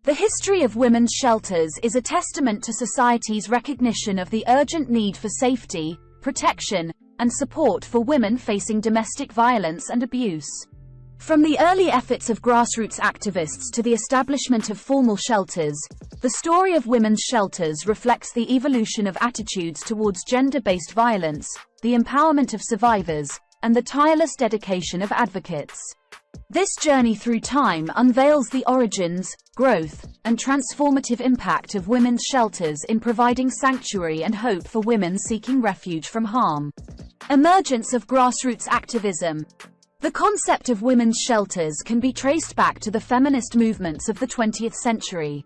The history of women's shelters is a testament to society's recognition of the urgent need for safety, protection, and support for women facing domestic violence and abuse. From the early efforts of grassroots activists to the establishment of formal shelters, the story of women's shelters reflects the evolution of attitudes towards gender-based violence, the empowerment of survivors, and the tireless dedication of advocates. This journey through time unveils the origins, growth, and transformative impact of women's shelters in providing sanctuary and hope for women seeking refuge from harm. Emergence of grassroots activism. The concept of women's shelters can be traced back to the feminist movements of the 20th century.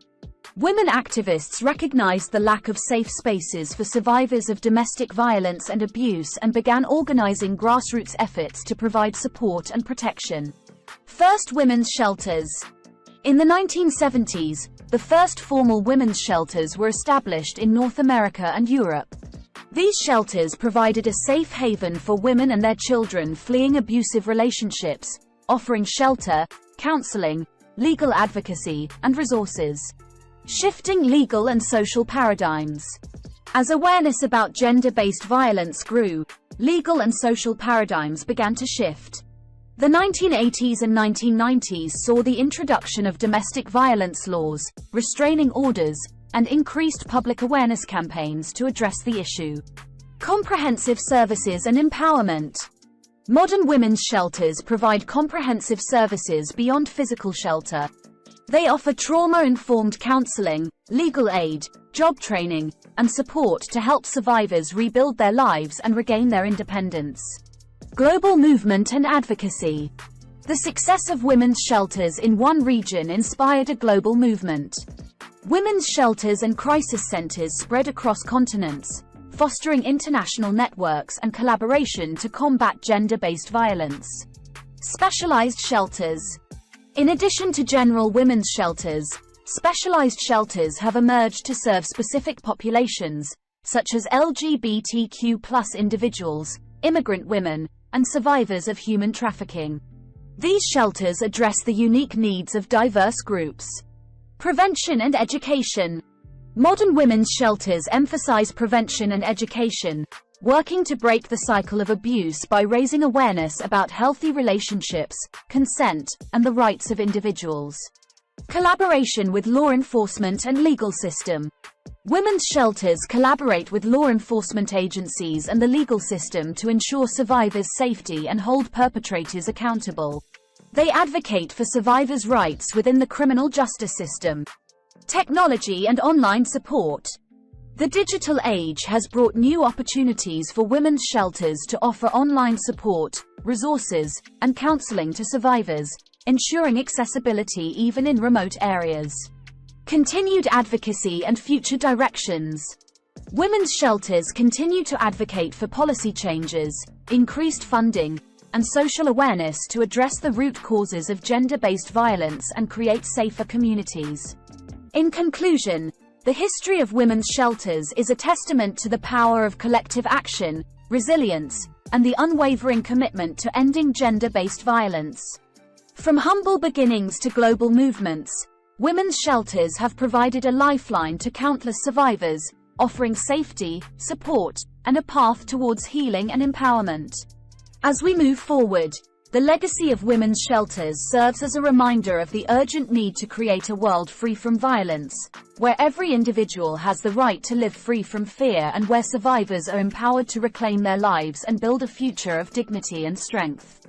Women activists recognized the lack of safe spaces for survivors of domestic violence and abuse and began organizing grassroots efforts to provide support and protection. First women's shelters. In the 1970s, the first formal women's shelters were established in North America and Europe. These shelters provided a safe haven for women and their children fleeing abusive relationships, offering shelter, counseling, legal advocacy, and resources. Shifting legal and social paradigms. As awareness about gender-based violence grew, legal and social paradigms began to shift. The 1980s and 1990s saw the introduction of domestic violence laws, restraining orders, and increased public awareness campaigns to address the issue. Comprehensive services and empowerment. Modern women's shelters provide comprehensive services beyond physical shelter. They offer trauma-informed counseling, legal aid, job training, and support to help survivors rebuild their lives and regain their independence. Global movement and advocacy. The success of women's shelters in one region inspired a global movement. Women's shelters and crisis centers spread across continents, fostering international networks and collaboration to combat gender-based violence. Specialized shelters. In addition to general women's shelters, specialized shelters have emerged to serve specific populations, such as LGBTQ+ individuals, immigrant women, and survivors of human trafficking. These shelters address the unique needs of diverse groups. Prevention and education. Modern women's shelters emphasize prevention and education, working to break the cycle of abuse by raising awareness about healthy relationships, consent, and the rights of individuals. Collaboration with law enforcement and legal system. Women's shelters collaborate with law enforcement agencies and the legal system to ensure survivors' safety and hold perpetrators accountable. They advocate for survivors' rights within the criminal justice system. Technology and online support. The digital age has brought new opportunities for women's shelters to offer online support, resources, and counseling to survivors, ensuring accessibility even in remote areas. Continued advocacy and future directions. Women's shelters continue to advocate for policy changes, increased funding, and social awareness to address the root causes of gender-based violence and create safer communities. In conclusion, the history of women's shelters is a testament to the power of collective action, resilience, and the unwavering commitment to ending gender-based violence. From humble beginnings to global movements, women's shelters have provided a lifeline to countless survivors, offering safety, support, and a path towards healing and empowerment. As we move forward, the legacy of women's shelters serves as a reminder of the urgent need to create a world free from violence, where every individual has the right to live free from fear and where survivors are empowered to reclaim their lives and build a future of dignity and strength.